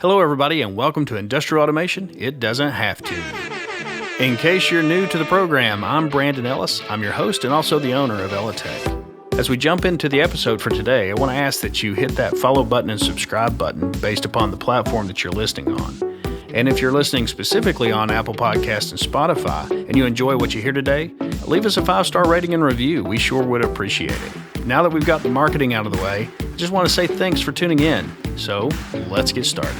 Hello, everybody, and welcome to Industrial Automation. It doesn't have to. In case you're new to the program, I'm Brandon Ellis. I'm your host and also the owner of elliTek. As we jump into the episode for today, I want to ask that you hit that follow button and subscribe button based upon the platform that you're listening on. And if you're listening specifically on Apple Podcasts and Spotify, and you enjoy what you hear today, leave us a 5-star rating and review. We sure would appreciate it. Now that we've got the marketing out of the way, I just want to say thanks for tuning in. So let's get started.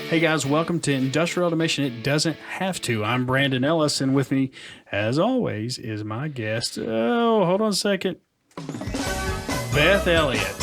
Hey guys, welcome to Industrial Automation. It doesn't have to. I'm Brandon Ellis, and with me, as always, is my guest. Oh, hold on a second. Beth Elliott.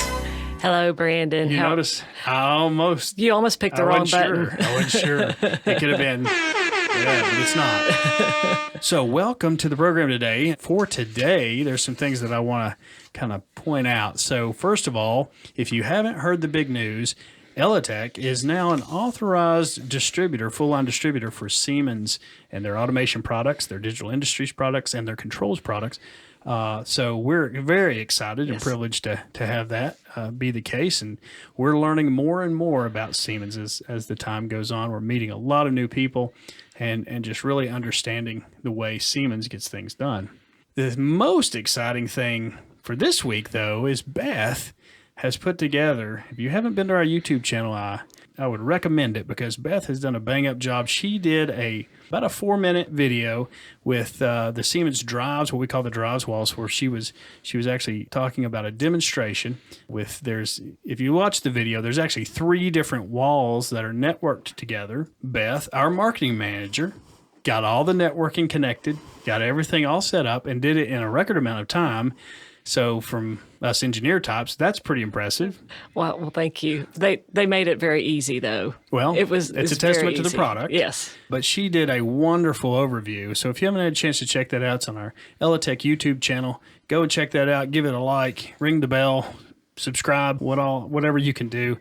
Hello, Brandon. You notice You almost picked the wrong button. I wasn't sure. It could have been, yeah, but it's not. So welcome to the program today. For today, there's some things that I want to kind of point out. So first of all, if you haven't heard the big news, elliTek is now an authorized distributor, full-line distributor for Siemens and their automation products, their digital industries products, and their controls products. So we're very excited and privileged to have that be the case. And we're learning more and more about Siemens as the time goes on. We're meeting a lot of new people and just really understanding the way Siemens gets things done. The most exciting thing for this week, though, is Beth has put together, if you haven't been to our YouTube channel, I would recommend it because Beth has done a bang-up job. She did about a 4-minute video with the Siemens drives, what we call the drives walls, where she was actually talking about a demonstration with if you watch the video, there's actually 3 different walls that are networked together. Beth, our marketing manager, got all the networking connected, got everything all set up, and did it in a record amount of time. So from us engineer types, that's pretty impressive. Well, thank you. They made it very easy, though. Well, it's a testament to the product. Yes. But she did a wonderful overview. So if you haven't had a chance to check that out, it's on our elliTek YouTube channel. Go and check that out. Give it a like. Ring the bell. Subscribe. Whatever you can do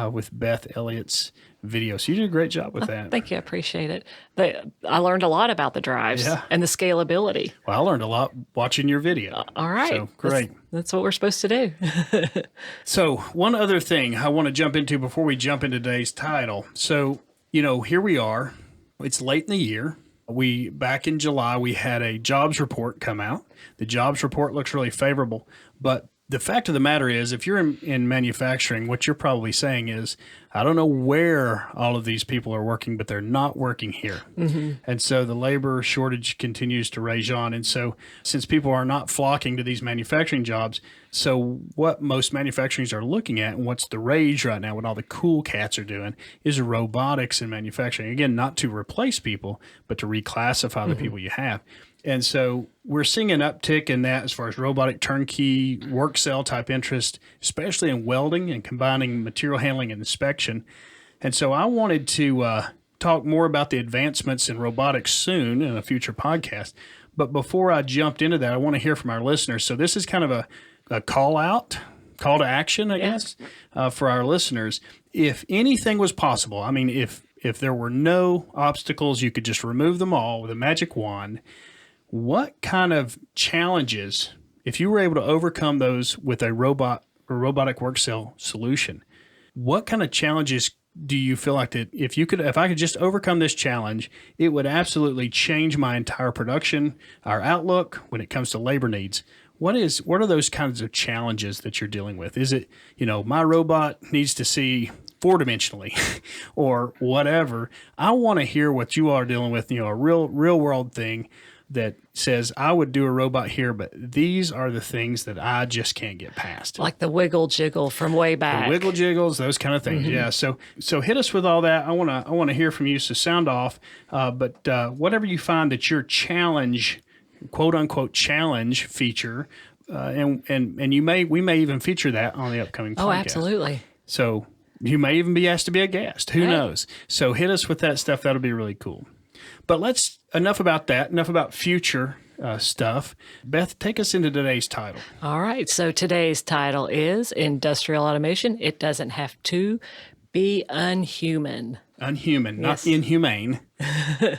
with Beth Elliott's video. So you did a great job with that. Thank you. I appreciate it. I learned a lot about the drives and the scalability. Well, I learned a lot watching your video. All right. So great. That's what we're supposed to do. So one other thing I want to jump into before we jump into today's title. So, here we are. It's late in the year. Back in July, we had a jobs report come out. The jobs report looks really favorable, but the fact of the matter is, if you're in manufacturing, what you're probably saying is, I don't know where all of these people are working, but they're not working here. Mm-hmm. And so the labor shortage continues to rage on. And so since people are not flocking to these manufacturing jobs, so what most manufacturers are looking at and what's the rage right now, what all the cool cats are doing, is robotics in manufacturing. Again, not to replace people, but to reclassify the people you have. And so we're seeing an uptick in that as far as robotic turnkey work cell type interest, especially in welding and combining material handling and inspection. And so I wanted to talk more about the advancements in robotics soon in a future podcast. But before I jumped into that, I want to hear from our listeners. So this is kind of a call to action, I guess, for our listeners. If anything was possible, I mean, if there were no obstacles, you could just remove them all with a magic wand. What kind of challenges, if you were able to overcome those with a robotic work cell solution, what kind of challenges do you feel like that if I could just overcome this challenge, it would absolutely change my entire production, our outlook when it comes to labor needs? What are those kinds of challenges that you're dealing with? Is it, my robot needs to see 4-dimensionally or whatever? I want to hear what you are dealing with, a real world thing that says, I would do a robot here, but these are the things that I just can't get past. Like the wiggle jiggle from way back. The wiggle jiggles, those kind of things. Mm-hmm. Yeah. So hit us with all that. I want to hear from you. So sound off. But whatever you find that your challenge, quote unquote challenge feature, and we may even feature that on the upcoming podcast. Oh, absolutely. So you may even be asked to be a guest. Who knows? So hit us with that stuff. That'll be really cool. But enough about that, enough about future stuff. Beth, take us into today's title. All right. So today's title is Industrial Automation. It doesn't have to be unhuman. Unhuman, not inhumane.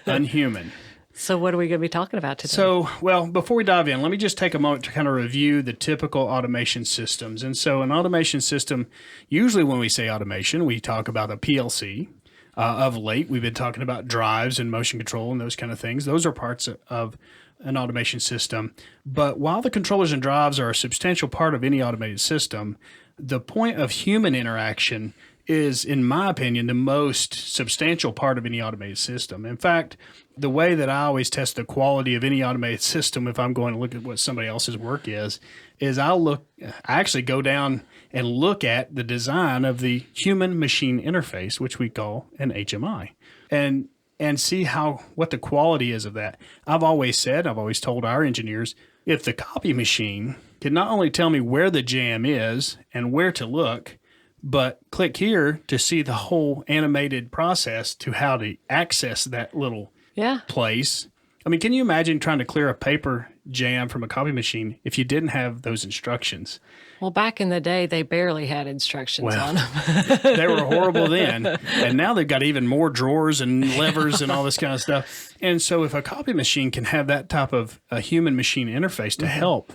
Unhuman. So what are we going to be talking about today? So, well, before we dive in, let me just take a moment to kind of review the typical automation systems. And so an automation system, usually when we say automation, we talk about a PLC. Of late, we've been talking about drives and motion control and those kind of things. Those are parts of an automation system. But while the controllers and drives are a substantial part of any automated system, the point of human interaction is, in my opinion, the most substantial part of any automated system. In fact, the way that I always test the quality of any automated system, if I'm going to look at what somebody else's work is I actually go down and look at the design of the human machine interface, which we call an HMI, and see what the quality is of that. I've always told our engineers, if the copy machine can not only tell me where the jam is and where to look, but click here to see the whole animated process to how to access that little place. I mean, can you imagine trying to clear a paper jam from a copy machine if you didn't have those instructions? Well, back in the day, they barely had instructions on them. They were horrible then. And now they've got even more drawers and levers and all this kind of stuff. And so if a copy machine can have that type of a human machine interface to help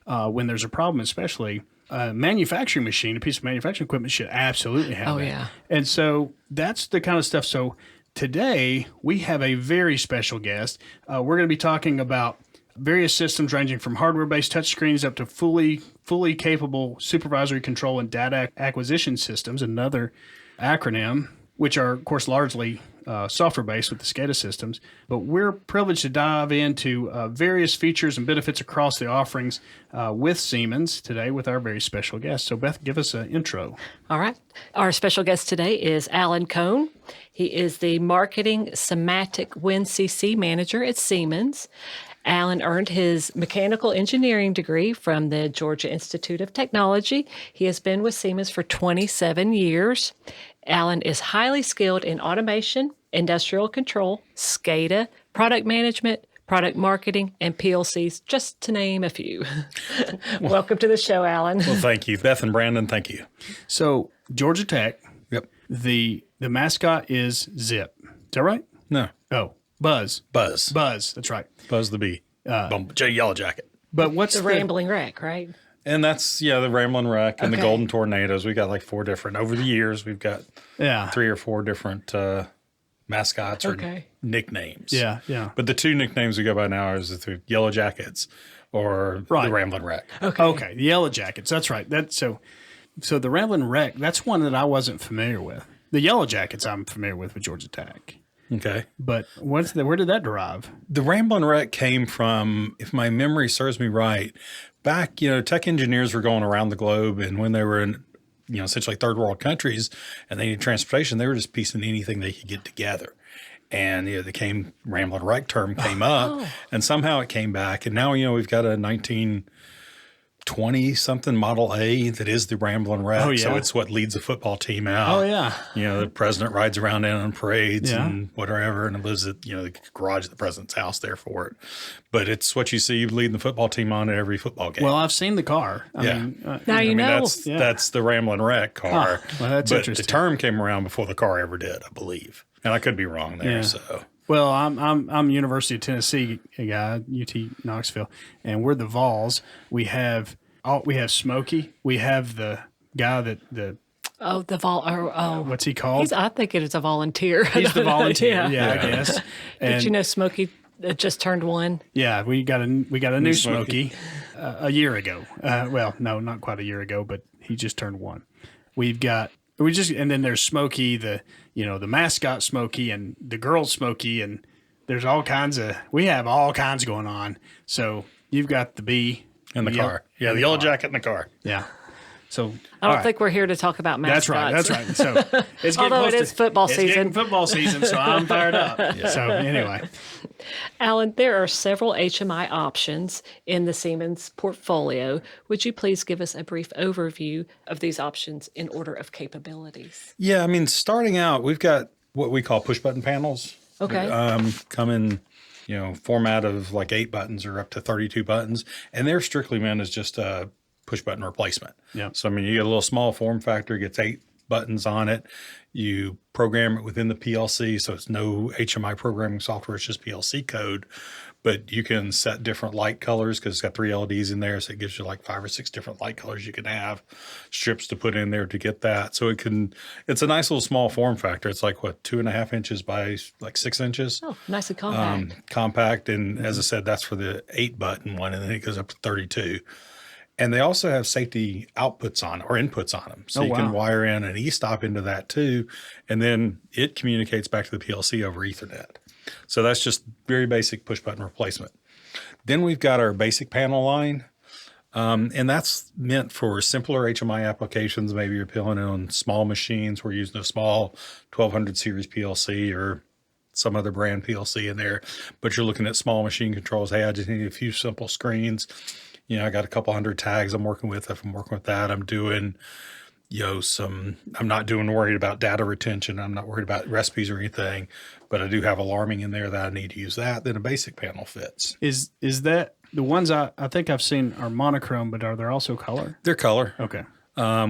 when there's a problem, especially a manufacturing machine, a piece of manufacturing equipment should absolutely have that. Yeah. And so that's the kind of stuff. So today we have a very special guest. We're going to be talking about various systems ranging from hardware-based touchscreens up to fully capable supervisory control and data acquisition systems, another acronym, which are, of course, largely software-based with the SCADA systems. But we're privileged to dive into various features and benefits across the offerings with Siemens today with our very special guest. So, Beth, give us an intro. All right. Our special guest today is Alan Cohn. He is the Marketing SIMATIC WinCC Manager at Siemens. Alan earned his mechanical engineering degree from the Georgia Institute of Technology. He has been with Siemens for 27 years. Alan is highly skilled in automation, industrial control, SCADA, product management, product marketing, and PLCs, just to name a few. Welcome to the show, Alan. Well, thank you. Beth and Brandon, thank you. So, Georgia Tech, Yep. the mascot is Zip. Is that right? No. Oh, Buzz. Buzz. That's right. Buzz the Bee. Yellow Jacket. But what's The Rambling Wreck, right? And that's, the Ramblin' Wreck and the Okay. Golden Tornadoes. We got like 4 different, over the years, we've got 3 or 4 different mascots or nicknames. Yeah. But the 2 nicknames we go by now is the Yellow Jackets or Right. the Ramblin' Wreck. Okay, the Yellow Jackets. That's right. So the Ramblin' Wreck, that's one that I wasn't familiar with. The Yellow Jackets I'm familiar with Georgia Tech. Okay. But where did that derive? The Ramblin' Wreck came from, if my memory serves me right, back, tech engineers were going around the globe, and when they were in, essentially third world countries and they needed transportation, they were just piecing anything they could get together. And, the Ramblin' Wreck term came up, and somehow it came back. And now, we've got a 1920-something Model A that is the Ramblin' Wreck. Oh, yeah. So it's what leads the football team out. Oh, yeah. The president rides around in on parades Yeah. and whatever, and lives at, the garage of the president's house there for it. But it's what you see leading the football team on at every football game. Well, I've seen the car. Now That's the Ramblin' Wreck car. Well, that's but interesting. the term came around before the car ever did, I believe. And I could be wrong there. Yeah. So Well, I'm University of Tennessee guy, UT Knoxville, and we're the Vols. We have Smokey. We have the guy that what's he called? I think it is a volunteer. He's the volunteer. Yeah, I guess. Did And you know Smokey just turned 1? yeah, we got a new Smokey a year ago. Well, no, not quite a year ago, but he just turned 1. And then there's Smokey, the mascot Smokey, and the girl Smokey, and there's we have all kinds going on. So you've got the bee in the car. Yeah, the Yellow Jacket in the car. Yeah. So I don't think we're here to talk about mascots. That's right. So it's getting Although close it is football it's season. getting football season, so I'm fired up. So anyway, Alan, there are several HMI options in the Siemens portfolio. Would you please give us a brief overview of these options in order of capabilities? Yeah, starting out, we've got what we call push-button panels. Okay. Come in, format of like 8 buttons or up to 32 buttons, and they're strictly meant as just a push-button replacement. Yeah. So, you get a little small form factor, gets 8 buttons on it. You program it within the PLC, so it's no HMI programming software. It's just PLC code. But you can set different light colors because it's got 3 LEDs in there, so it gives you like 5 or 6 different light colors you can have, strips to put in there to get that. So it's a nice little small form factor. It's like, 2.5 inches by like 6 inches. Oh, nice and compact. Compact. And as I said, that's for the 8-button one, and then it goes up to 32. And they also have safety outputs on or inputs on them. So you can wire in an e-stop into that too. And then it communicates back to the PLC over Ethernet. So that's just very basic push button replacement. Then we've got our basic panel line. And that's meant for simpler HMI applications. Maybe you're peeling it on small machines. We're using a small 1200 series PLC or some other brand PLC in there, but you're looking at small machine controls. Hey, I just need a few simple screens. I got a couple hundred tags I'm working with. If I'm working with that, I'm doing, I'm not worried about data retention. I'm not worried about recipes or anything, but I do have alarming in there that I need to use that. Then a basic panel fits. Is that the ones I think I've seen are monochrome, but are there also color? They're color. Okay.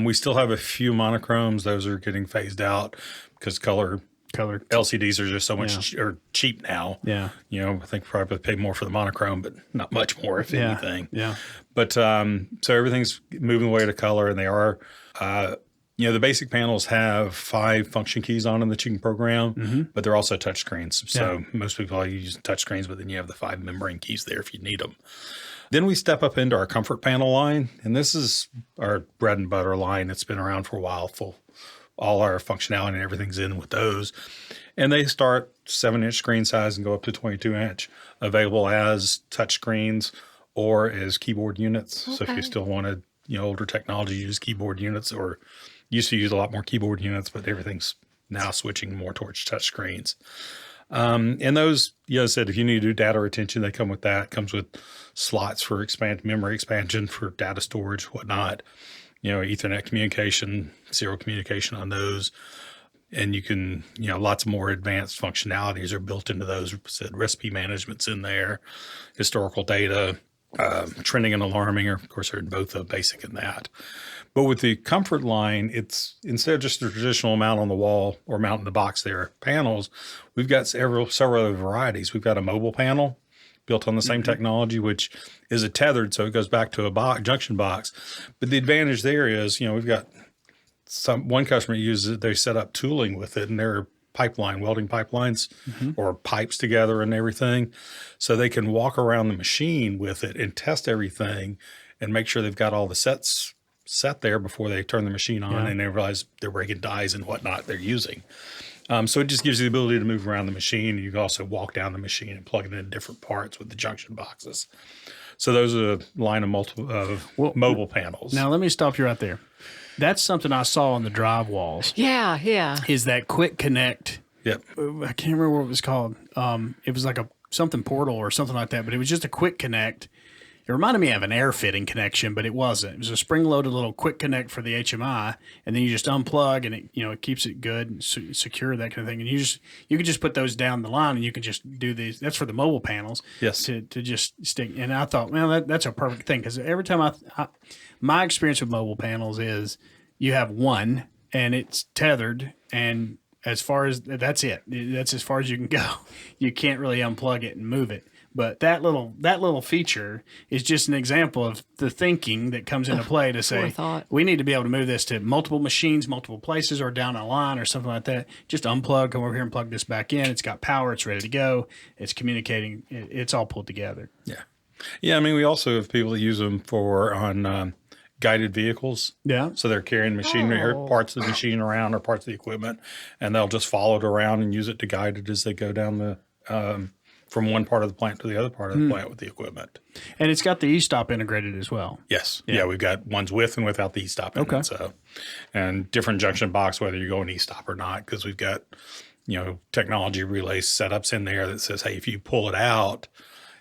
We still have a few monochromes. Those are getting phased out because color LCDs are just so much cheap now. Yeah. I think probably pay more for the monochrome, but not much more, if anything. Yeah. But so everything's moving away to color, and they are, the basic panels have 5 function keys on them that you can program, but they're also touch screens. So most people use touch screens, but then you have the 5 membrane keys there if you need them. Then we step up into our comfort panel line, and this is our bread and butter line. It's been around for a while, all our functionality and everything's in with those. And they start 7-inch screen size and go up to 22-inch, available as touch screens or as keyboard units. Okay. So if you still wanted, older technology, use keyboard units, or used to use a lot more keyboard units, but everything's now switching more towards touch screens. And those, I said, if you need to do data retention, they come with that. It comes with slots for memory expansion for data storage, whatnot. Ethernet communication, serial communication on those. And you can, lots more advanced functionalities are built into those. Said recipe management's in there, historical data, trending and alarming are, of course, are both basic in that. But with the comfort line, it's instead of just the traditional mount on the wall or mount in the box there panels, we've got several other varieties. We've got a mobile panel built on the same technology, which is a tethered, so it goes back to a junction box. But the advantage there is, we've got one customer uses it, they set up tooling with it, and they're welding pipelines or pipes together and everything. So they can walk around the machine with it and test everything and make sure they've got all the sets set there before they turn the machine on and they realize they're breaking dies and whatnot they're using. So it just gives you the ability to move around the machine. You can also walk down the machine and plug it in different parts with the junction boxes. So those are a line of mobile panels. Now, let me stop you right there. That's something I saw on the drive walls. Yeah. Is that quick connect? Yep. I can't remember what it was called. It was like something portal or something like that, but it was just a quick connect. It reminded me of an air fitting connection, but it wasn't. It was a spring-loaded little quick connect for the HMI, and then you just unplug, and it keeps it good and secure, that kind of thing. And you can just put those down the line, and you can just do these. That's for the mobile panels. Yes. To just stick. And I thought, well, that's a perfect thing, because every time my experience with mobile panels is you have one, and it's tethered, and as far as that's it. That's as far as you can go. You can't really unplug it and move it. But that little feature is just an example of the thinking that comes into play to say, we need to be able to move this to multiple machines, multiple places, or down a line or something like that. Just unplug, come over here and plug this back in. It's got power. It's ready to go. It's communicating. It's all pulled together. Yeah. Yeah. I mean, we also have people that use them on guided vehicles. Yeah. So they're carrying machinery or parts of the machine around or parts of the equipment, and they'll just follow it around and use it to guide it as they go down the from one part of the plant to the other part of the plant with the equipment. And it's got the e-stop integrated as well. Yes. Yeah, we've got ones with and without the e-stop in it. So, and different junction box, whether you're going e-stop or not, because we've got, technology relay setups in there that says, hey, if you pull it out,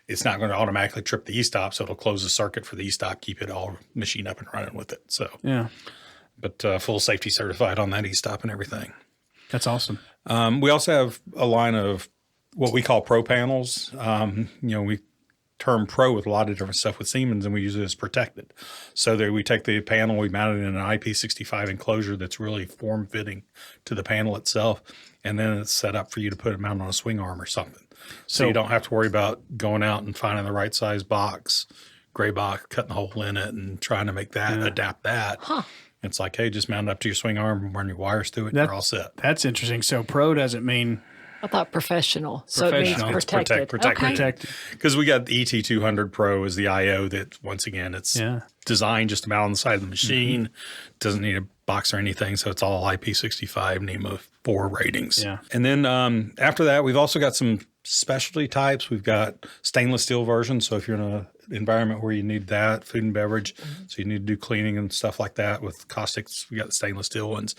it's not going to automatically trip the e-stop, so it'll close the circuit for the e-stop, keep it all machine up and running with it. So, but full safety certified on that e-stop and everything. That's awesome. We also have a line of what we call pro panels. We term Pro with a lot of different stuff with Siemens, and we use it as protected. So there we take the panel, we mount it in an IP65 enclosure that's really form-fitting to the panel itself, and then it's set up for you to put it mount on a swing arm or something. So you don't have to worry about going out and finding the right size box, gray box, cutting a hole in it, and trying to make that, adapt that. It's like, hey, just mount it up to your swing arm and run your wires through it, and you're all set. That's interesting. So Pro doesn't mean... I thought professional. So it means protected. Protected. Because we got the ET200 Pro as the IO that, once again, it's designed just to mount on the side of the machine. Doesn't need a box or anything. So it's all IP65 NEMA 4 ratings. Yeah. And then after that, we've also got some specialty types. We've got stainless steel versions. So if you're in an environment where you need that, food and beverage, so you need to do cleaning and stuff like that with caustics, we got the stainless steel ones.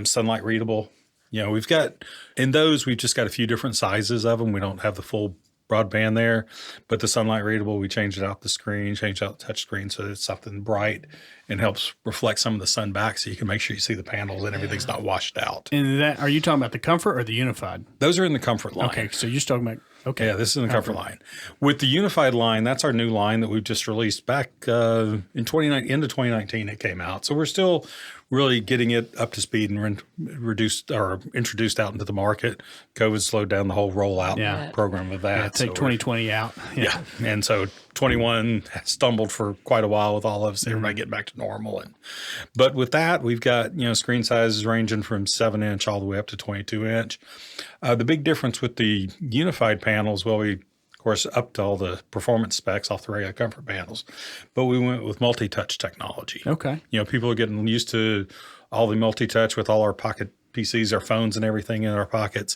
Sunlight readable. We've got, in those, we've just got a few different sizes of them. We don't have the full broadband there, but the sunlight readable, we changed it out the screen, changed out the touch screen so it's something bright and helps reflect some of the sun back so you can make sure you see the panels and everything's not washed out. And that, are you talking about the Comfort or the Unified? Those are in the Comfort line. Okay, so you're just talking about, okay. Yeah, this is in the Comfort line. With the Unified line, that's our new line that we've just released back in into 2019 it came out. So we're still really getting it up to speed and reduced or introduced out into the market. COVID slowed down the whole rollout program of that. Yeah, take 2020 out. Yeah. And so 21 stumbled for quite a while with all of us, everybody getting back to normal. But with that, we've got, screen sizes ranging from 7-inch all the way up to 22-inch. The big difference with the Unified panels, well, we, of course, upped all the performance specs off the regular Comfort panels, but we went with multi-touch technology. Okay. People are getting used to all the multi-touch with all our pocket PCs, our phones and everything in our pockets,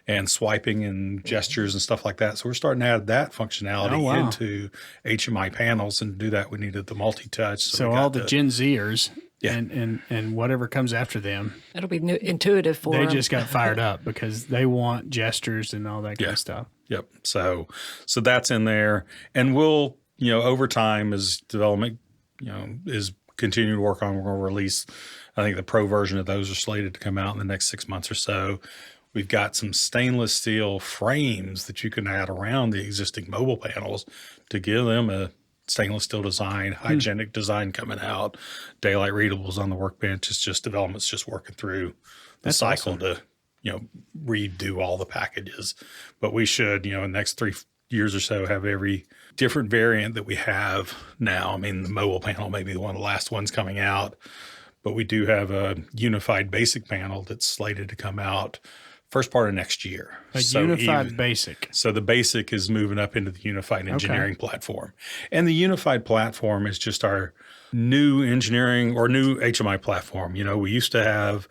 and swiping and gestures and stuff like that. So we're starting to add that functionality into HMI panels, and to do that we needed the multi-touch. So all the Gen Zers and whatever comes after them. It'll be intuitive for them. They just got fired up because they want gestures and all that kind of stuff. Yep. So that's in there. And we'll, over time as development, is continuing to work on, we're going to release, I think the Pro version of those are slated to come out in the next 6 months or so. We've got some stainless steel frames that you can add around the existing mobile panels to give them a stainless steel design, hygienic design coming out, daylight readables on the workbench. It's just development's just working through the cycle to, redo all the packages. But we should, in the next 3 years or so, have every different variant that we have now. I mean, the mobile panel may be one of the last ones coming out, but we do have a Unified basic panel that's slated to come out first part of next year. Unified basic. So the basic is moving up into the Unified engineering platform. And the Unified platform is just our new engineering or new HMI platform. We used to have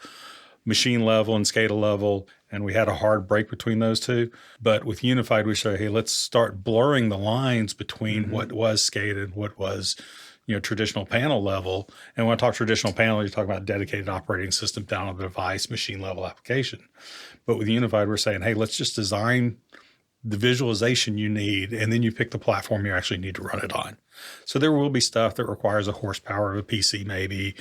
machine level and SCADA level, and we had a hard break between those two. But with Unified, we say, hey, let's start blurring the lines between what was SCADA and what was traditional panel level. And when I talk traditional panel, you're talking about dedicated operating system down on the device, machine level application. But with Unified, we're saying, hey, let's just design the visualization you need, and then you pick the platform you actually need to run it on. So there will be stuff that requires a horsepower of a PC maybe,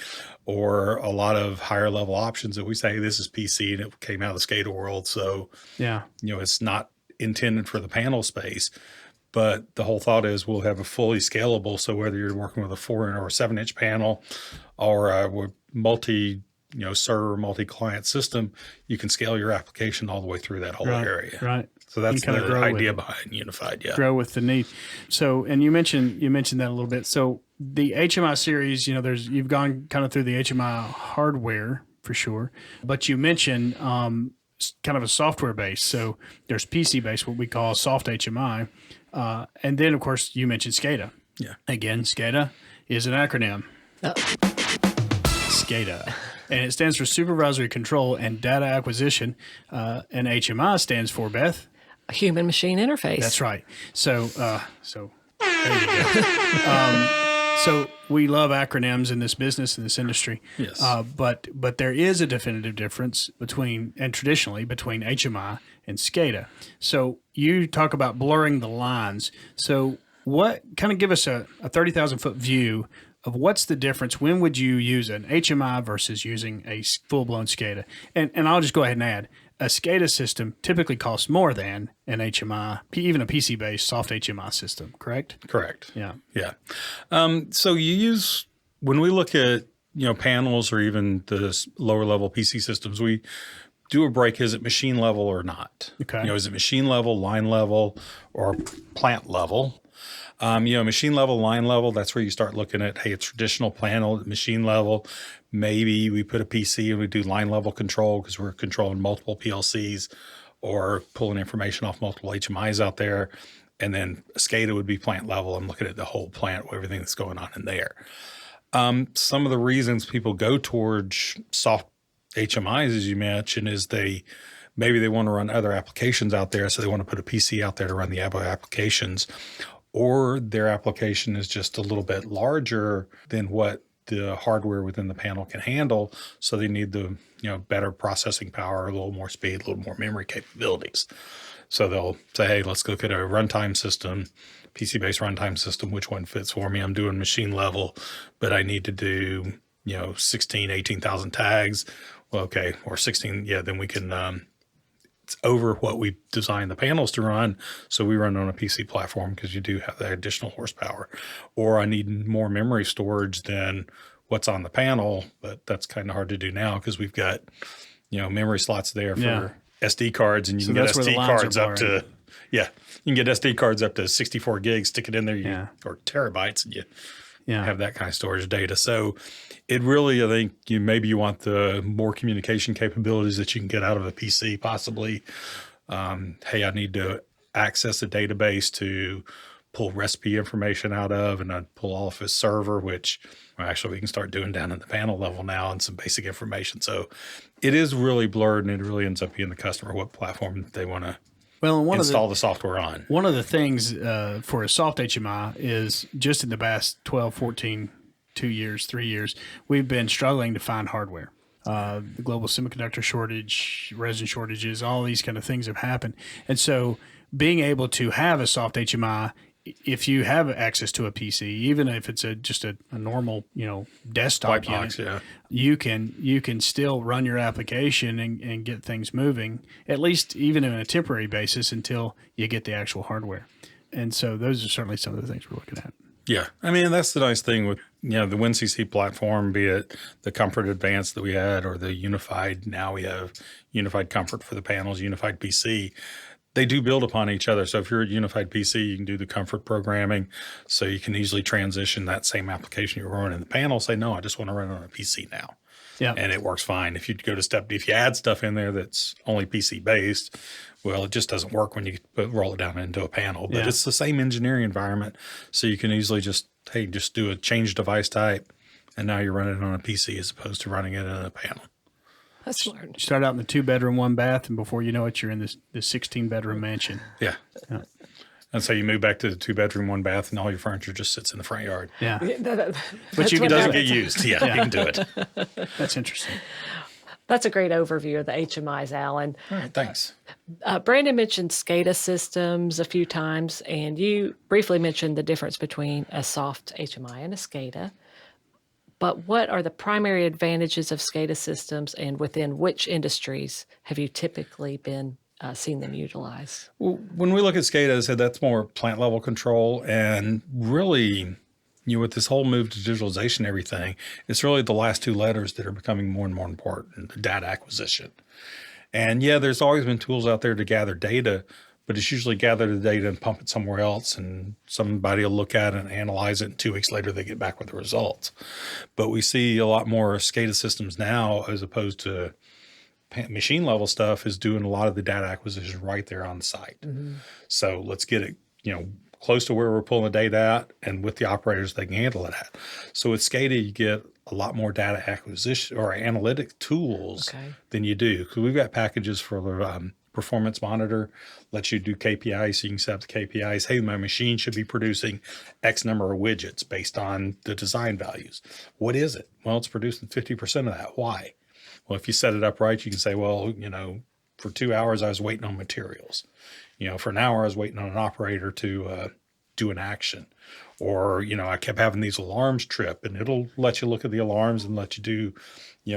or a lot of higher level options that we say, this is PC and it came out of the SCADA world. So, it's not intended for the panel space. But the whole thought is we'll have a fully scalable. So whether you're working with a 4 or a 7-inch panel or a server multi-client system, you can scale your application all the way through that whole area. Right. So that's the idea behind Unified. Yeah. Grow with the need. So, and you mentioned that a little bit. So the HMI series, you've gone kind of through the HMI hardware for sure, but you mentioned kind of a software base. So there's PC based, what we call soft HMI. And then, of course, you mentioned SCADA. Yeah. Again, SCADA is an acronym. SCADA. And it stands for Supervisory Control and Data Acquisition. And HMI stands for, Beth? Human Machine Interface. That's right. So there you go. So we love acronyms in this business, in this industry. Yes. But there is a definitive difference traditionally between HMI and SCADA. So you talk about blurring the lines. So what kind of give us a 30,000-foot view of what's the difference? When would you use an HMI versus using a full-blown SCADA? And I'll just go ahead and add, a SCADA system typically costs more than an HMI, even a PC-based soft HMI system, correct? Correct. Yeah. Yeah. So you use, when we look at, panels or even the lower level PC systems, we do a break. Is it machine level or not? Okay. Is it machine level, line level, or plant level? Machine level, line level, that's where you start looking at, hey, a traditional panel at machine level. Maybe we put a PC and we do line level control because we're controlling multiple PLCs or pulling information off multiple HMIs out there. And then SCADA would be plant level. I'm looking at the whole plant, everything that's going on in there. Some of the reasons people go towards soft HMIs, as you mentioned, is maybe they want to run other applications out there. So they want to put a PC out there to run the other applications, or their application is just a little bit larger than what the hardware within the panel can handle. So they need the, better processing power, a little more speed, a little more memory capabilities. So they'll say, hey, let's look at a runtime system, PC-based runtime system, which one fits for me? I'm doing machine level, but I need to do, 18,000 tags. Well, okay, or 16, then we can, it's over what we designed the panels to run. So we run on a PC platform because you do have that additional horsepower. Or I need more memory storage than what's on the panel, but that's kind of hard to do now because we've got, memory slots there for SD cards, and you can get SD cards up to, you can get SD cards up to 64 gigs, stick it in there, or terabytes, and you have that kind of storage data. So it really, I think maybe you want the more communication capabilities that you can get out of a PC, possibly. Hey, I need to access a database to pull recipe information out of, and I'd pull off a server, which actually we can start doing down at the panel level now, and some basic information. So it is really blurred, and it really ends up being the customer what platform they want to install the software on. One of the things for a soft HMI is just in the past 12, 14, 2 years, 3 years, we've been struggling to find hardware. The global semiconductor shortage, resin shortages, all these kind of things have happened. And so being able to have a soft HMI, if you have access to a PC, even if it's just a normal, desktop white unit, box, you can still run your application and get things moving, at least even on a temporary basis until you get the actual hardware. And so those are certainly some of the things we're looking at. Yeah. I mean, that's the nice thing with, the WinCC platform, be it the Comfort Advanced that we had or the Unified. Now we have Unified Comfort for the panels, Unified PC. They do build upon each other. So if you're a Unified PC, you can do the Comfort programming. So you can easily transition that same application you're running in the panel, say, no, I just want to run it on a PC now. Yeah. And it works fine. If you go to if you add stuff in there that's only PC based, well, it just doesn't work when you roll it down into a panel. But it's the same engineering environment. So you can easily just do a change device type, and now you're running it on a PC as opposed to running it in a panel. That's smart. You start out in the 2-bedroom, 1-bath, and before you know it, you're in this 16-bedroom mansion. Yeah. And so you move back to the 2-bedroom, 1-bath, and all your furniture just sits in the front yard. Yeah. But it doesn't get used. Yeah, you can do it. That's interesting. That's a great overview of the HMIs, Alan. All right, thanks. Brandon mentioned SCADA systems a few times, and you briefly mentioned the difference between a soft HMI and a SCADA. But what are the primary advantages of SCADA systems, and within which industries have you typically been seen them utilized? Well, when we look at SCADA, I said that's more plant level control, and really, with this whole move to digitalization and everything, it's really the last 2 letters that are becoming more and more important, the data acquisition. And there's always been tools out there to gather data, but it's usually gather the data and pump it somewhere else, and somebody will look at it and analyze it, and 2 weeks later they get back with the results. But we see a lot more SCADA systems now, as opposed to machine level stuff, is doing a lot of the data acquisition right there on the site. Mm-hmm. So let's get it, close to where we're pulling the data at, and with the operators they can handle it at. So with SCADA, you get a lot more data acquisition or analytic tools than you do, because we've got packages for the performance monitor, lets you do KPIs, so you can set up the KPIs. Hey, my machine should be producing X number of widgets based on the design values. What is it? Well, it's producing 50% of that. Why? Well, if you set it up right, you can say, well, for 2 hours I was waiting on materials. For an hour I was waiting on an operator to do an action. Or, I kept having these alarms trip, and it'll let you look at the alarms and let you do,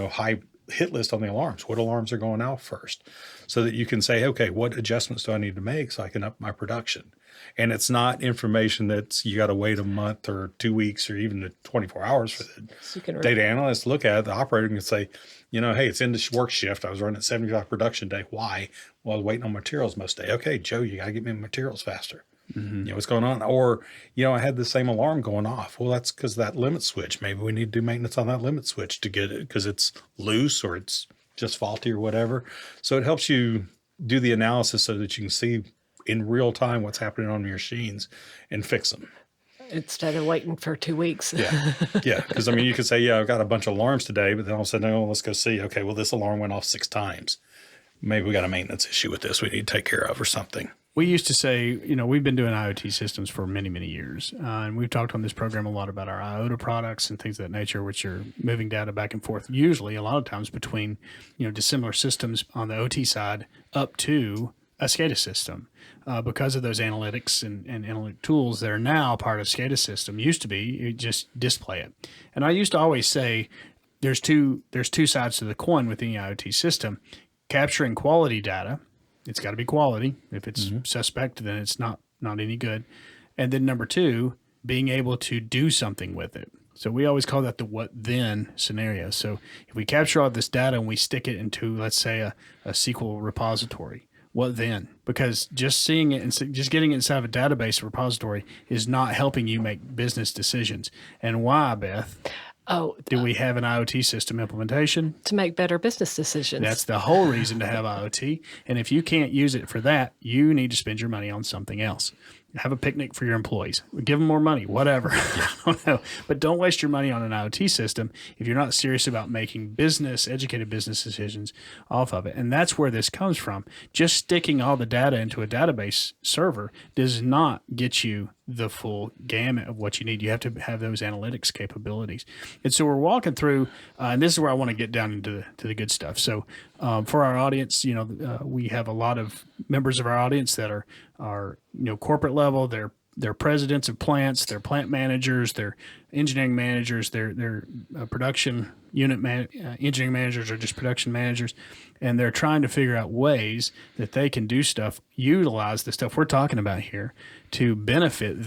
high hit list on the alarms. What alarms are going out first? So that you can say, okay, what adjustments do I need to make so I can up my production? And it's not information that's you got to wait a month or 2 weeks or even 24 hours for the So you can data analyst to look at it. The operator can say, hey, it's in the work shift. I was running at 75 production day. Why? Well, I was waiting on materials most day. Okay, Joe, you got to get me materials faster. What's going on? Or, I had the same alarm going off. Well, that's because that limit switch. Maybe we need to do maintenance on that limit switch to get it because it's loose or it's just faulty or whatever. So it helps you do the analysis so that you can see in real time what's happening on your machines and fix them. Instead of waiting for 2 weeks. Yeah. Because, you could say, yeah, I've got a bunch of alarms today, but then all of a sudden, let's go see. Okay, well, this alarm went off 6 times. Maybe we got a maintenance issue with this we need to take care of or something. We used to say, we've been doing IoT systems for many, many years. And we've talked on this program a lot about our IOTA products and things of that nature, which are moving data back and forth, usually a lot of times between, dissimilar systems on the OT side up to a SCADA system. Because of those analytics and analytic tools that are now part of SCADA system. Used to be, you just display it. And I used to always say there's two sides to the coin with any IoT system. Capturing quality data, it's got to be quality. If it's suspect, then it's not any good. And then number 2, being able to do something with it. So we always call that the what then scenario. So if we capture all this data and we stick it into, let's say, a SQL repository, what then? Because just seeing it and just getting it inside of a database repository is not helping you make business decisions. And why, Beth? Do we have an IoT system implementation? To make better business decisions. That's the whole reason to have IoT. And if you can't use it for that, you need to spend your money on something else. Have a picnic for your employees. Give them more money, whatever. I don't know. But don't waste your money on an IoT system if you're not serious about making educated business decisions off of it. And that's where this comes from. Just sticking all the data into a database server does not get you the full gamut of what you need. You have to have those analytics capabilities. And so we're walking through, and this is where I want to get down into the good stuff. So for our audience, we have a lot of members of our audience that are corporate level. They're presidents of plants, they're plant managers, they're engineering managers, they're production unit engineering managers, or just production managers, and they're trying to figure out ways that they can do stuff, utilize the stuff we're talking about here to benefit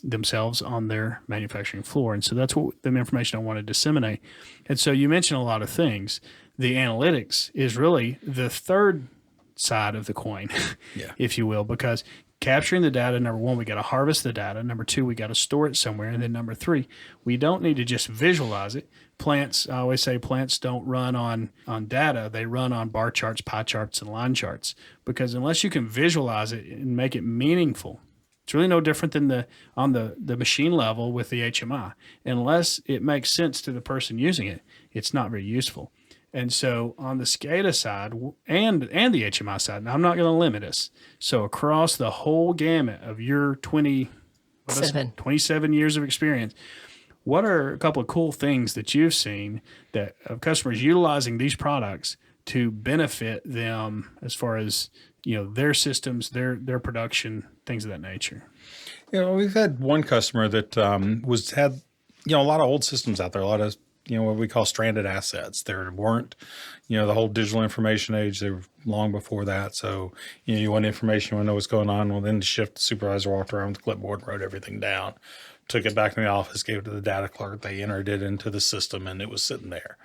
themselves on their manufacturing floor. And so that's the information I want to disseminate. And so you mentioned a lot of things. The analytics is really the third side of the coin, if you will, because capturing the data, number 1, we got to harvest the data. Number 2, we got to store it somewhere. And then number 3, we don't need to just visualize it. I always say plants don't run on data. They run on bar charts, pie charts, and line charts, because unless you can visualize it and make it meaningful, it's really no different than on the machine level with the HMI. Unless it makes sense to the person using it, it's not very useful. And so on the SCADA side and the HMI side, now I'm not going to limit us. So across the whole gamut of your 27 years of experience, what are a couple of cool things that you've seen that of customers utilizing these products to benefit them as far as their systems, their production, things of that nature? We've had one customer that had a lot of old systems out there, a lot of what we call stranded assets. There weren't, the whole digital information age. They were long before that. So, you want information, you want to know what's going on. Well, then the shift supervisor walked around with the clipboard and wrote everything down, took it back in the office, gave it to the data clerk. They entered it into the system and it was sitting there.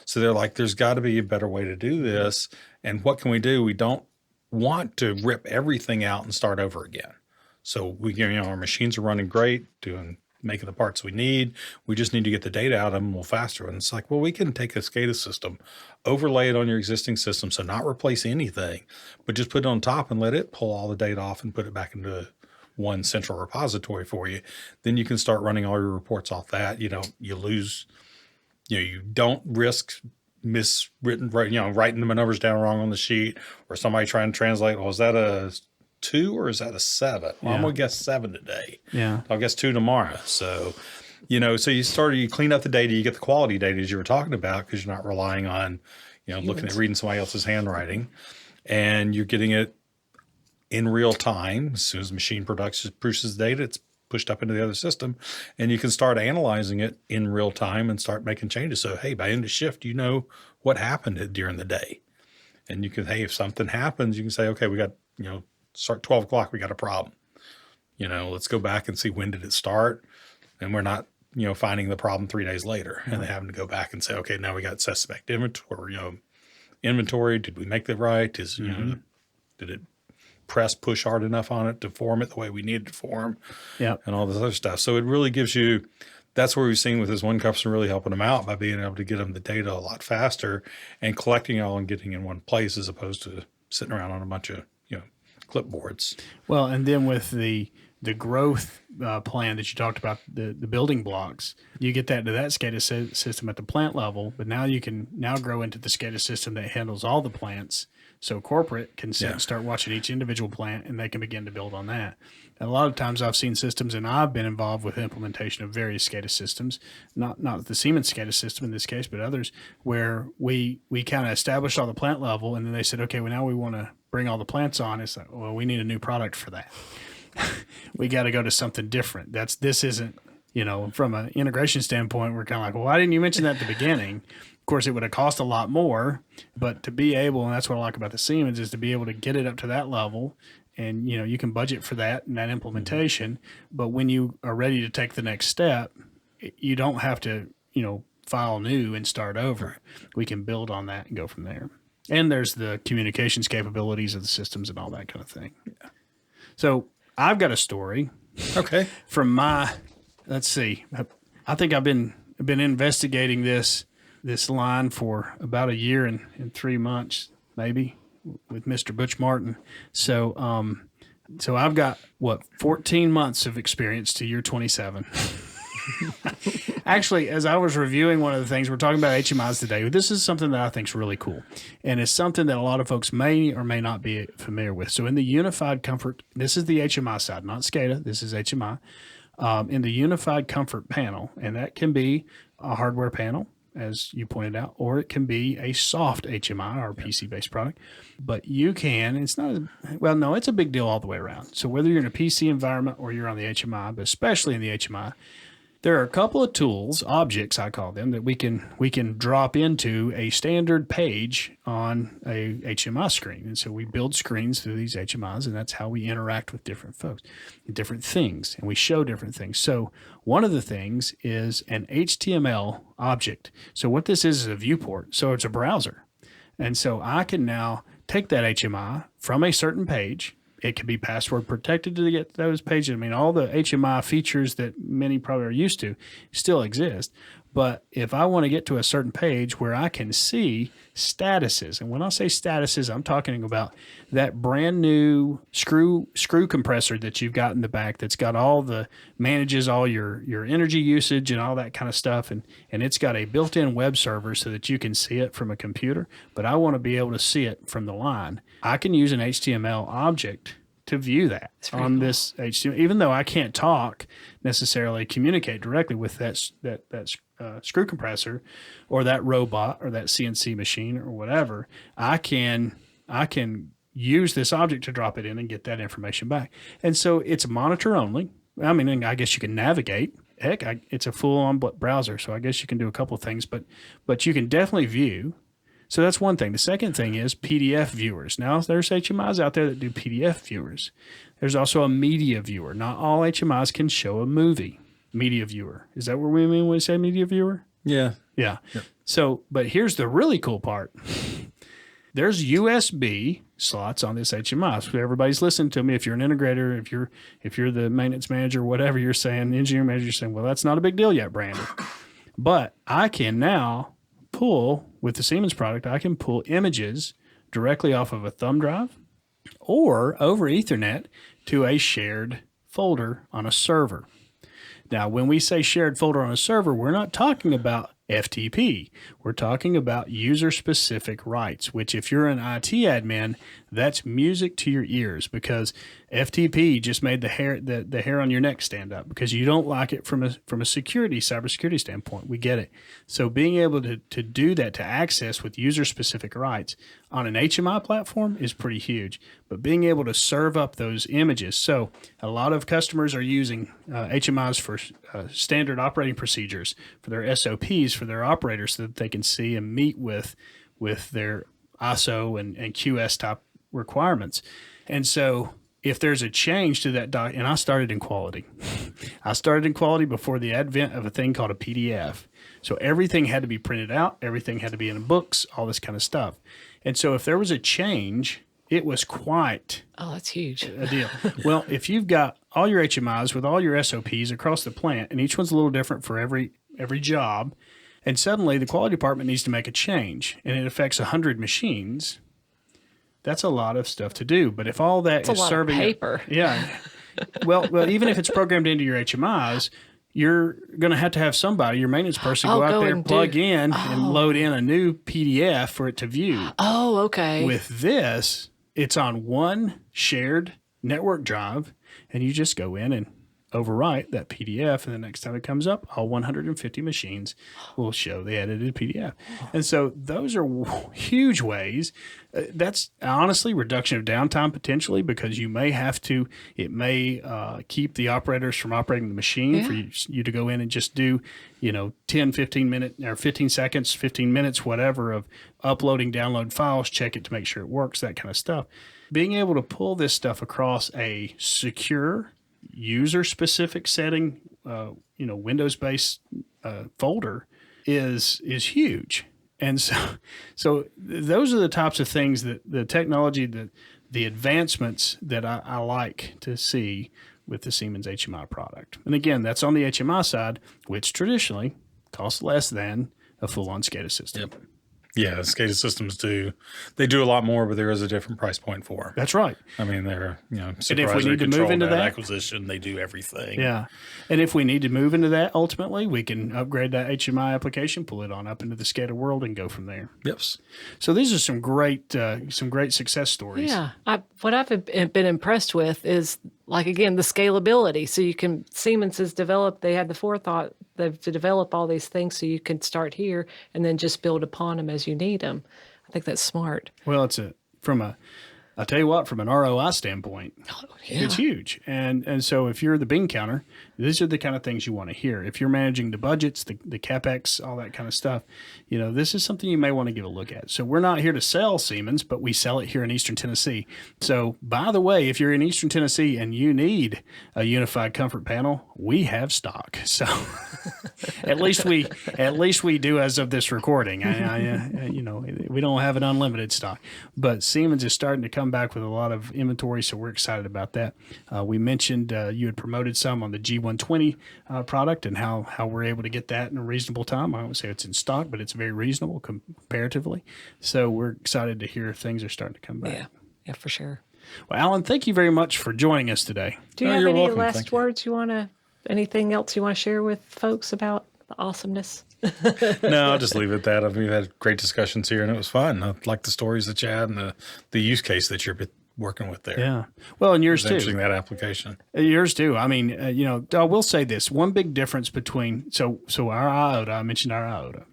So they're like, there's got to be a better way to do this. And what can we do? We don't want to rip everything out and start over again. So our machines are running great, making the parts we need. We just need to get the data out of them a little faster. And it's like, well, we can take a SCADA system, overlay it on your existing system, so not replace anything, but just put it on top and let it pull all the data off and put it back into one central repository for you. Then you can start running all your reports off that. You don't risk writing the numbers down wrong on the sheet, or somebody trying to translate, well, is that a 2 or is that a 7? Well, I'm going to guess 7 today. Yeah. I'll guess 2 tomorrow. So, so you clean up the data, you get the quality data as you were talking about, because you're not relying on, looking at reading somebody else's handwriting, and you're getting it in real time. As soon as the machine produces data, it's pushed up into the other system, and you can start analyzing it in real time and start making changes. So, hey, by end of shift, what happened during the day. And you can, hey, if something happens, you can say, okay, we got, start 12 o'clock, we got a problem. Let's go back and see when did it start. And we're not, finding the problem 3 days later and then having to go back and say, okay, now we got suspect inventory. Did we make that right? Did it push hard enough on it to form it the way we needed to form? Yeah. And all this other stuff. So it really gives you, that's where we've seen with this one customer really helping them out by being able to get them the data a lot faster and collecting it all and getting in one place as opposed to sitting around on a bunch of, clipboards. Well, and then with the growth plan that you talked about, the building blocks, you get that to that SCADA system at the plant level, but now you can grow into the SCADA system that handles all the plants. So corporate can start watching each individual plant, and they can begin to build on that. And a lot of times I've seen systems, and I've been involved with implementation of various SCADA systems, not the Siemens SCADA system in this case, but others, where we kind of established all the plant level, and then they said, okay, well, now we want to bring all the plants on. It's like, well, we need a new product for that. We got to go to something different. This isn't, from an integration standpoint, we're kind of like, well, why didn't you mention that at the beginning? Of course, it would have cost a lot more, but to be able, and that's what I like about the Siemens, is to be able to get it up to that level, and you can budget for that and that implementation. But when you are ready to take the next step, you don't have to, file new and start over. We can build on that and go from there. And there's the communications capabilities of the systems and all that kind of thing. Yeah. So I've got a story. Okay. From let's see. I think I've been investigating this line for about a year and 3 months, maybe, with Mr. Butch Martin. So so I've got 14 months of experience to year 27. Actually, as I was reviewing one of the things, we're talking about HMIs today. This is something that I think is really cool, and it's something that a lot of folks may or may not be familiar with. So in the Unified Comfort, this is the HMI side, not SCADA. This is HMI. In the Unified Comfort panel, and that can be a hardware panel, as you pointed out, or it can be a soft HMI or PC-based product. But you can, it's a big deal all the way around. So whether you're in a PC environment or you're on the HMI, but especially in the HMI, there are a couple of tools, objects I call them, that we can drop into a standard page on a HMI screen. And so we build screens through these HMIs, and that's how we interact with different folks, different things, and we show different things. So one of the things is an HTML object. So what this is a viewport. So it's a browser. And so I can now take that HMI from a certain page. It can be password protected to get those pages. I mean, all the HMI features that many probably are used to still exist. But if I want to get to a certain page where I can see statuses, and when I say statuses, I'm talking about that brand new screw compressor that you've got in the back that's got manages all your energy usage and all that kind of stuff. And it's got a built-in web server so that you can see it from a computer, but I want to be able to see it from the line. I can use an HTML object to view that on this HTML, even though I can't communicate directly with that screw compressor or that robot or that CNC machine or whatever. I can use this object to drop it in and get that information back. And so it's monitor only. I mean, I guess you can navigate. Heck, it's a full-on browser, so I guess you can do a couple of things, but you can definitely view. So that's one thing. The second thing is PDF viewers. Now, there's HMIs out there that do PDF viewers. There's also a media viewer. Not all HMIs can show a movie. Media viewer. Is that what we mean when we say media viewer? Yeah. Yeah. Yep. So, but here's the really cool part. There's USB slots on this HMI. So everybody's listening to me. If you're an integrator, if you're the maintenance manager, whatever you're saying, engineer manager, you're saying, well, that's not a big deal yet, Brandon. But I can now pull, with the Siemens product, I can pull images directly off of a thumb drive or over Ethernet to a shared folder on a server. Now, when we say shared folder on a server, we're not talking about FTP. We're talking about user-specific rights, which if you're an IT admin, that's music to your ears, because FTP just made the hair on your neck stand up because you don't like it from a cybersecurity standpoint. We get it. So being able to do that, to access with user specific rights on an HMI platform is pretty huge. But being able to serve up those images. So a lot of customers are using HMIs for standard operating procedures, for their SOPs, for their operators, so that they can see and meet with their ISO and QS type requirements. And so if there's a change to that and I started in quality. I started in quality before the advent of a thing called a PDF. So everything had to be printed out. Everything had to be in books, all this kind of stuff. And so if there was a change, it was quite that's huge. A deal. Well, if you've got all your HMIs with all your SOPs across the plant, and each one's a little different for every job, and suddenly the quality department needs to make a change, and it affects 100 machines, that's a lot of stuff to do. But if all that is serving paper, well, even if it's programmed into your HMIs, you're going to have somebody, your maintenance person, go out there, plug in, and load in a new PDF for it to view. Oh, okay. With this, it's on one shared network drive, and you just go in and overwrite that PDF, and the next time it comes up, all 150 machines will show the edited PDF. And so those are huge ways. That's honestly reduction of downtime potentially, because you may have to, it may keep the operators from operating the machine for you to go in and just do, 10, 15 minutes or 15 seconds, 15 minutes, whatever, of uploading, download files, check it to make sure it works, that kind of stuff. Being able to pull this stuff across a secure, user-specific setting, Windows-based folder is huge. And so those are the types of things that the technology, the advancements that I like to see with the Siemens HMI product. And again, that's on the HMI side, which traditionally costs less than a full-on SCADA system. Yep. Yeah, SCADA systems do a lot more, but there is a different price point for them. That's right. I mean, they're, and if we need to move into that acquisition, they do everything. Yeah. And if we need to move into that, ultimately, we can upgrade that HMI application, pull it on up into the SCADA world, and go from there. Yep. So these are some great success stories. Yeah. What I've been impressed with is, like, again, the scalability. So Siemens has developed, they had the forethought to develop all these things so you can start here and then just build upon them as you need them. I think that's smart. Well, I'll tell you what, from an ROI standpoint, it's huge. And so if you're the bean counter, these are the kind of things you want to hear. If you're managing the budgets, the CapEx, all that kind of stuff, this is something you may want to give a look at. So we're not here to sell Siemens, but we sell it here in Eastern Tennessee. So by the way, if you're in Eastern Tennessee and you need a unified comfort panel, we have stock. So at least we do as of this recording. We don't have an unlimited stock, but Siemens is starting to come back with a lot of inventory, so we're excited about that. We mentioned you had promoted some on the G120 product and how we're able to get that in a reasonable time. I won't say it's in stock, but it's very reasonable comparatively. So we're excited to hear things are starting to come back. Yeah, for sure. Well, Alan, thank you very much for joining us today. Do you have any last words anything else you want to share with folks about the awesomeness? No, I'll just leave it at that. We've had great discussions here, and it was fun. I like the stories that you had and the use case that you're working with there. Yeah. Well, and yours too. Interesting, that application. Yours too. I mean, I will say this. One big difference between, so our IOTA, I mentioned our IOTA.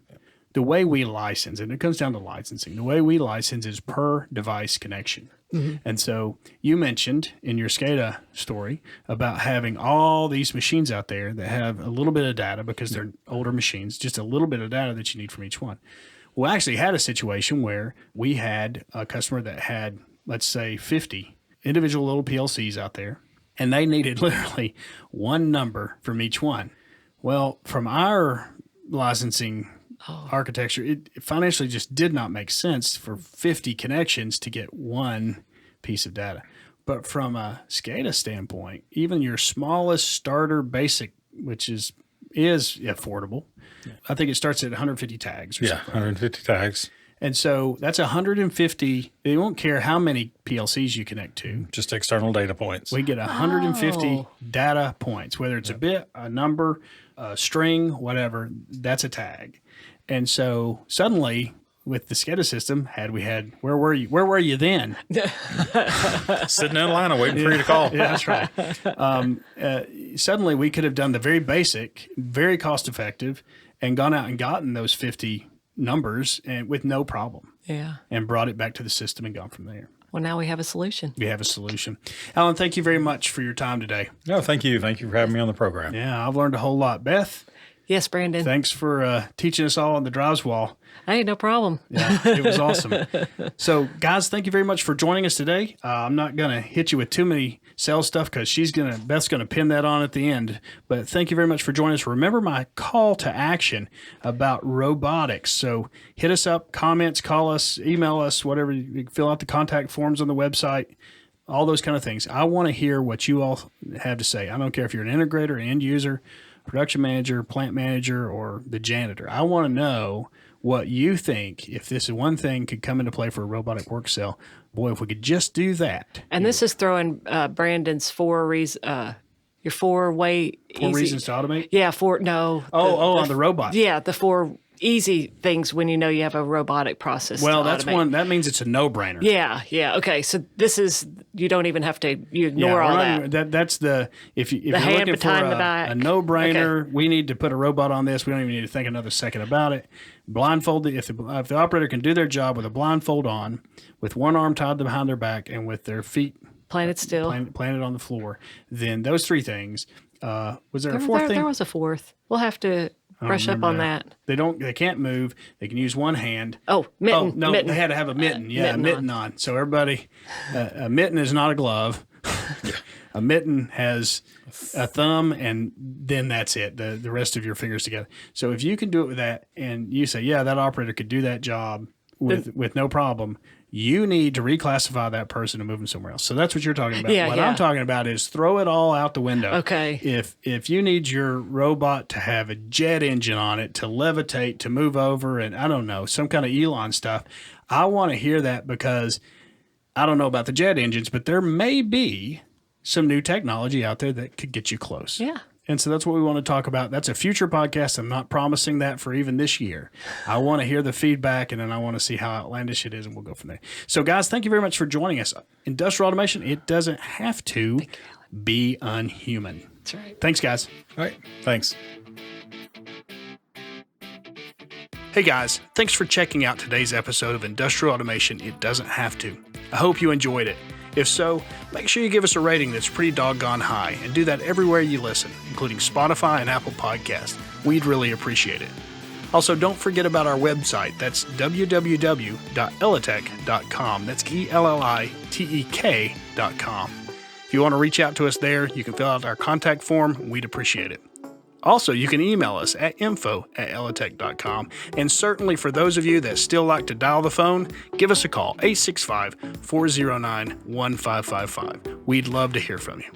The way we license, and it comes down to licensing, the way we license is per device connection. Mm-hmm. And so you mentioned in your SCADA story about having all these machines out there that have a little bit of data because they're older machines, just a little bit of data that you need from each one. We actually had a situation where we had a customer that had, let's say, 50 individual little PLCs out there, and they needed literally one number from each one. Well, from our licensing architecture, it financially just did not make sense for 50 connections to get one piece of data. But from a SCADA standpoint, even your smallest starter basic, which is affordable, I think it starts at 150 tags or something. 150 tags. And so that's 150. They won't care how many PLCs you connect to. Just external data points. We get 150 data points, whether it's a bit, a number, a string, whatever, that's a tag. And so suddenly with the SCADA system, where were you then? Sitting in line and waiting for you to call. Yeah, that's right. Suddenly we could have done the very basic, very cost effective, and gone out and gotten those 50 numbers and with no problem. Yeah. And brought it back to the system and gone from there. Well, now we have a solution. We have a solution. Alan, thank you very much for your time today. No, thank you. Thank you for having me on the program. Yeah, I've learned a whole lot. Beth, Yes, Brandon. thanks for teaching us all on the drives wall. Hey, no problem. Yeah, it was awesome. So, guys, thank you very much for joining us today. I'm not going to hit you with too many sales stuff because Beth's going to pin that on at the end. But thank you very much for joining us. Remember my call to action about robotics. So hit us up, comments, call us, email us, whatever. You fill out the contact forms on the website, all those kind of things. I want to hear what you all have to say. I don't care if you're an integrator, an end user, production manager, plant manager, or the janitor. I want to know what you think, if this one thing could come into play for a robotic work cell. Boy, if we could just do that. And this is throwing Brandon's four reasons to automate? Yeah, on the robot. Yeah, the four easy things when you know you have a robotic process. Well, to that's automate. one. That means it's a no-brainer. Yeah. Okay, so this is, you don't even have to, you ignore all that. That's the, if you're hand looking for behind the back. a no-brainer, we need to put a robot on this. We don't even need to think another second about it. Blindfold, if the operator can do their job with a blindfold on, with one arm tied behind their back and with their feet planted still, planted on the floor, then those three things. Was there a fourth thing? There was a fourth. We'll have to brush up on that. They can't move. They can use one hand. Oh, mitten. Oh, no, mitten. They had to have a mitten. A mitten on. So everybody, a mitten is not a glove. A mitten has a thumb, and then that's it. The rest of your fingers together. So if you can do it with that, and you say, yeah, that operator could do that job with no problem, you need to reclassify that person and move them somewhere else. So that's what you're talking about. What I'm talking about is throw it all out the window. Okay. If you need your robot to have a jet engine on it, to levitate, to move over, and I don't know, some kind of Elon stuff, I want to hear that, because I don't know about the jet engines, but there may be some new technology out there that could get you close. Yeah. And so that's what we want to talk about. That's a future podcast. I'm not promising that for even this year. I want to hear the feedback, and then I want to see how outlandish it is, and we'll go from there. So, guys, thank you very much for joining us. Industrial automation, it doesn't have to be unhuman. That's right. Thanks, guys. All right. Thanks. Hey, guys. Thanks for checking out today's episode of Industrial Automation, It Doesn't Have To. I hope you enjoyed it. If so, make sure you give us a rating that's pretty doggone high, and do that everywhere you listen, including Spotify and Apple Podcasts. We'd really appreciate it. Also, don't forget about our website. That's www.ellitek.com. That's ELLITEK.com. If you want to reach out to us there, you can fill out our contact form. We'd appreciate it. Also, you can email us at info@ellitek.com. And certainly for those of you that still like to dial the phone, give us a call, 865-409-1555. We'd love to hear from you.